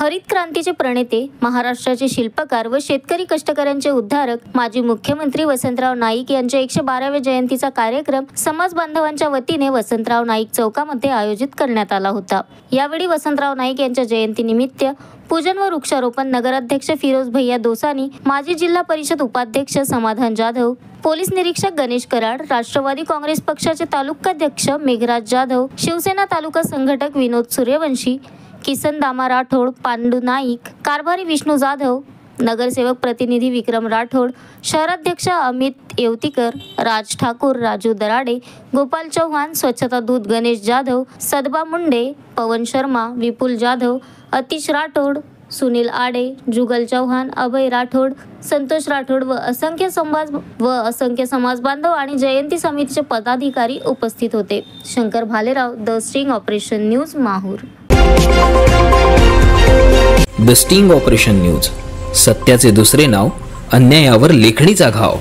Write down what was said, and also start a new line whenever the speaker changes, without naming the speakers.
हरित क्रांतीचे प्रणेते, महाराष्ट्राचे शिल्पकार व शेतकरी कष्टकऱ्यांचे उद्धारक माजी मुख्यमंत्री वसंतराव नाईक यांच्या 112व्या जयंतीचा कार्यक्रम समाज बांधवांच्या वतीने वसंतराव नाईक चौकामध्ये आयोजित करण्यात आला होता। यावेळी वसंतराव नाईक यांच्या जयंतीनिमित्त पूजन व वृक्षारोपण नगराध्यक्ष फिरोज भैया दोसानी, माजी जिल्हा परिषद उपाध्यक्ष समाधान जाधव, पोलीस निरीक्षक गणेश कराड, राष्ट्रवादी काँग्रेस पक्षाचे तालुकाध्यक्ष मेघराज जाधव, शिवसेना तालुका संघटक विनोद सूर्यवंशी, किसन दामा राठोड, पांडू नाईक, कारभारी विष्णू जाधव, नगरसेवक प्रतिनिधी विक्रम राठोड, शहराध्यक्ष अमित येवतीकर, राज ठाकूर, राजू दराडे, गोपाल चौहान, स्वच्छता दूत गणेश जाधव, सदबा मुंडे, पवन शर्मा, विपुल जाधव, अतिश राठोड, सुनील आडे, जुगल चौहान, अभय राठोड, संतोष राठोड व असंख्य समाज बांधव आणि जयंती समितीचे पदाधिकारी उपस्थित होते। Shankar Bhalerao, the sting operation news, Mahur.
The sting operation news, सत्याचे दुसरे नाव, अन्यायावर लेखणीचा घाव।